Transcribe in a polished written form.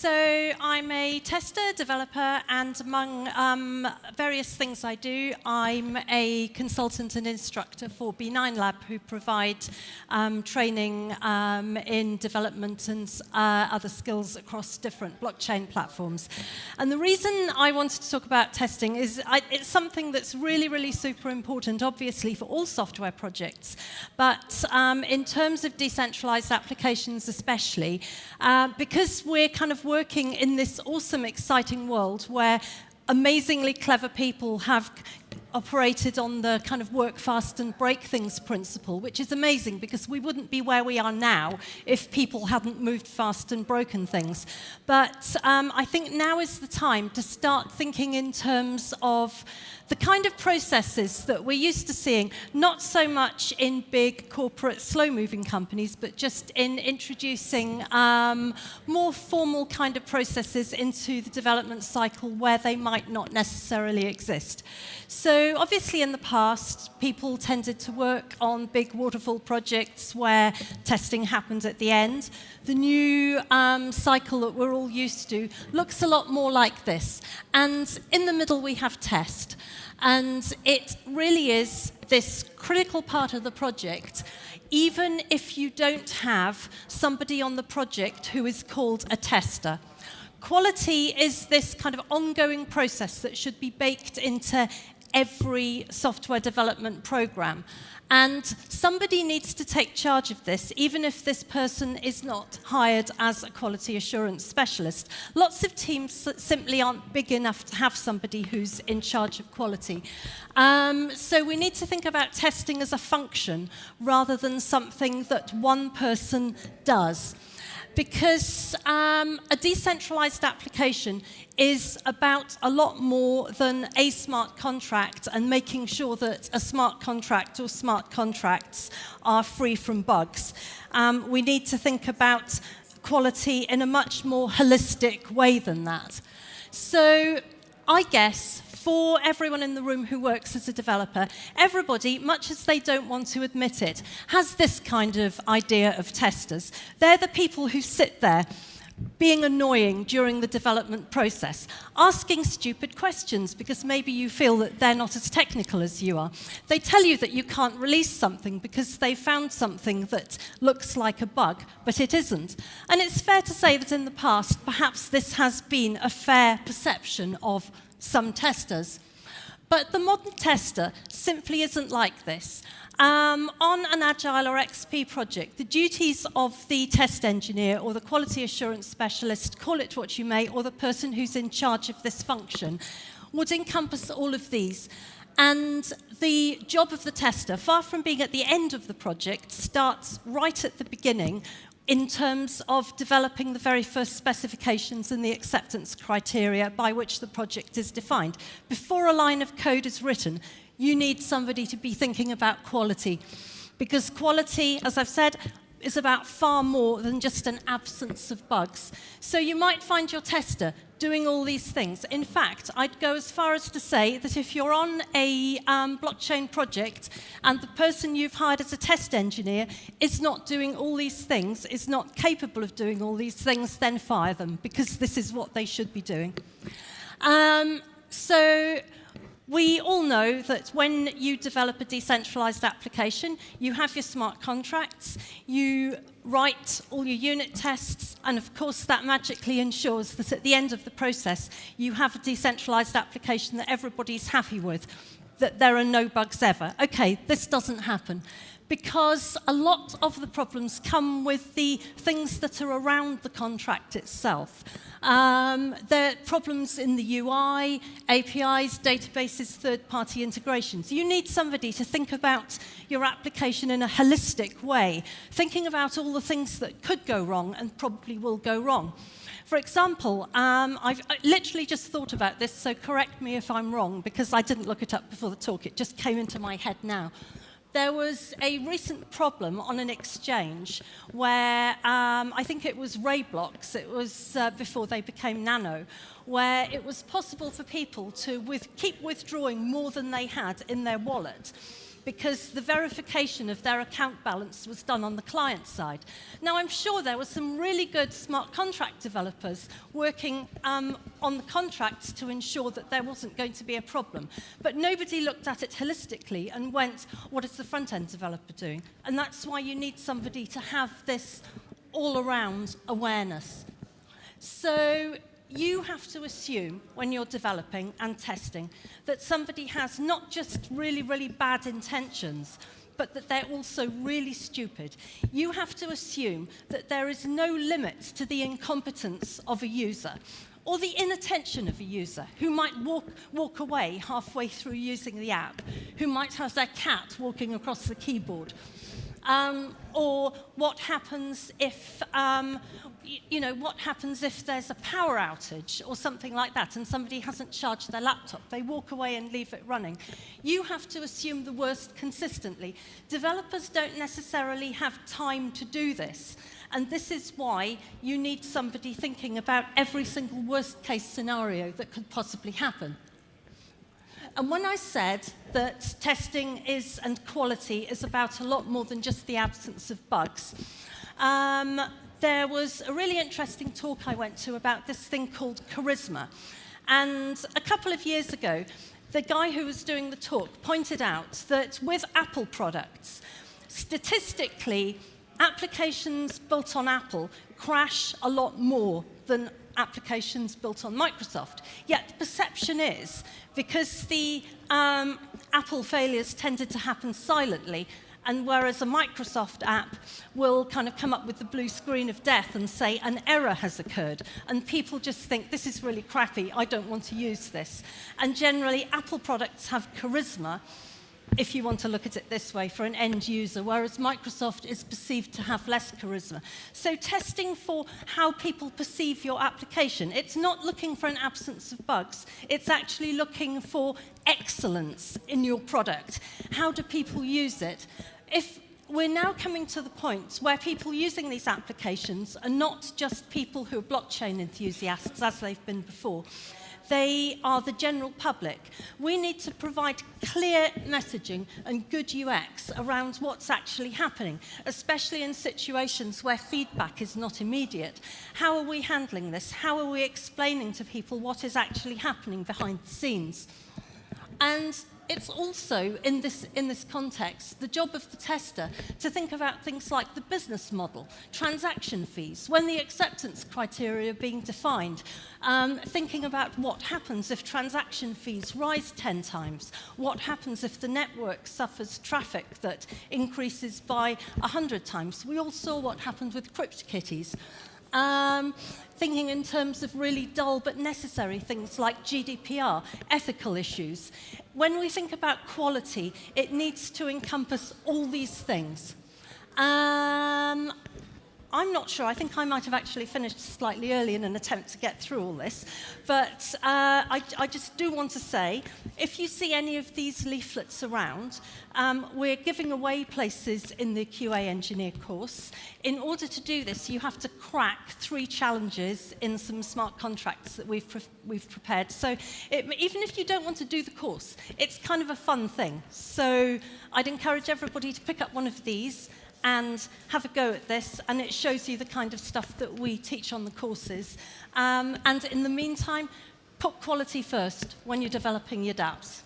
So I'm a tester, developer, and among various things I do, I'm a consultant and instructor for B9Labs, who provide training in development and other skills across different blockchain platforms. And the reason I wanted to talk about testing is it's something that's really, really super important, obviously, for all software projects. But in terms of decentralized applications especially, because we're kind of working in this awesome, exciting world where amazingly clever people have operated on the kind of work fast and break things principle, which is amazing because we wouldn't be where we are now if people hadn't moved fast and broken things. But I think now is the time to start thinking in terms of the kind of processes that we're used to seeing, not so much in big corporate slow-moving companies, but just in introducing more formal kind of processes into the development cycle where they might not necessarily exist. So obviously in the past, people tended to work on big waterfall projects where testing happened at the end. The new cycle that we're all used to looks a lot more like this. And in the middle, we have test. And it really is this critical part of the project, even if you don't have somebody on the project who is called a tester. Quality is this kind of ongoing process that should be baked into every software development program. And somebody needs to take charge of this, even if this person is not hired as a quality assurance specialist. Lots of teams simply aren't big enough to have somebody who's in charge of quality. So we need to think about testing as a function rather than something that one person does. Because a decentralized application is about a lot more than a smart contract and making sure that a smart contract or smart contracts are free from bugs. We need to think about quality in a much more holistic way than that. So I guess for everyone in the room who works as a developer, everybody, much as they don't want to admit it, has this kind of idea of testers. They're the people who sit there being annoying during the development process, asking stupid questions because maybe you feel that they're not as technical as you are. They tell you that you can't release something because they found something that looks like a bug, but it isn't. And it's fair to say that in the past, perhaps this has been a fair perception of some testers. But the modern tester simply isn't like this. On an Agile or XP project, the duties of the test engineer or the quality assurance specialist, call it what you may, or the person who's in charge of this function, would encompass all of these. And the job of the tester, far from being at the end of the project, starts right at the beginning in terms of developing the very first specifications and the acceptance criteria by which the project is defined. Before a line of code is written, you need somebody to be thinking about quality. Because quality, as I've said, is about far more than just an absence of bugs. So you might find your tester doing all these things. In fact, I'd go as far as to say that if you're on a blockchain project and the person you've hired as a test engineer is not doing all these things, is not capable of doing all these things, then fire them, because this is what they should be doing. So we all know that when you develop a decentralized application, you have your smart contracts, you write all your unit tests, and of course that magically ensures that at the end of the process, you have a decentralized application that everybody's happy with, that there are no bugs ever. Okay, this doesn't happen, because a lot of the problems come with the things that are around the contract itself. There are problems in the UI, APIs, databases, third-party integrations. You need somebody to think about your application in a holistic way, thinking about all the things that could go wrong and probably will go wrong. For example, I literally just thought about this, so correct me if I'm wrong, because I didn't look it up before the talk. It just came into my head now. There was a recent problem on an exchange where I think it was Rayblocks, it was before they became Nano, where it was possible for people to keep withdrawing more than they had in their wallet. because the verification of their account balance was done on the client side. Now, I'm sure there were some really good smart contract developers working on the contracts to ensure that there wasn't going to be a problem. But nobody looked at it holistically and went, what is the front-end developer doing? And that's why you need somebody to have this all-around awareness. So you have to assume when you're developing and testing that somebody has not just really, really bad intentions, but that they're also really stupid. You have to assume that there is no limit to the incompetence of a user or the inattention of a user who might walk away halfway through using the app, who might have their cat walking across the keyboard. Or what happens if, what happens if there's a power outage or something like that and somebody hasn't charged their laptop? They walk away and leave it running. You have to assume the worst consistently. Developers don't necessarily have time to do this. And this is why you need somebody thinking about every single worst-case scenario that could possibly happen. And when I said that testing is, and quality is about a lot more than just the absence of bugs, there was a really interesting talk I went to about this thing called charisma. And a couple of years ago, the guy who was doing the talk pointed out that with Apple products, statistically, applications built on Apple crash a lot more than applications built on Microsoft. Yet the perception is, because the Apple failures tended to happen silently, and whereas a Microsoft app will kind of come up with the blue screen of death and say an error has occurred, and people just think, this is really crappy, I don't want to use this. And generally, Apple products have charisma, if you want to look at it this way, for an end user, whereas Microsoft is perceived to have less charisma. So testing for how people perceive your application, it's not looking for an absence of bugs, it's actually looking for excellence in your product. How do people use it? If we're now coming to the point where people using these applications are not just people who are blockchain enthusiasts, as they've been before, they are the general public. We need to provide clear messaging and good UX around what's actually happening, especially in situations where feedback is not immediate. How are we handling this? How are we explaining to people what is actually happening behind the scenes? And it's also, in this context, the job of the tester to think about things like the business model, transaction fees, when the acceptance criteria are being defined, thinking about what happens if transaction fees rise 10 times, what happens if the network suffers traffic that increases by 100 times. We all saw what happened with CryptoKitties. Thinking in terms of really dull but necessary things like GDPR, ethical issues. When we think about quality, it needs to encompass all these things. I'm not sure. I think I might have actually finished slightly early in an attempt to get through all this. But I just do want to say, if you see any of these leaflets around, we're giving away places in the QA Engineer course. In order to do this, you have to crack 3 challenges in some smart contracts that we've prepared. So even if you don't want to do the course, it's kind of a fun thing. So I'd encourage everybody to pick up one of these and have a go at this, and it shows you the kind of stuff that we teach on the courses. And in the meantime, put quality first when you're developing your dApps.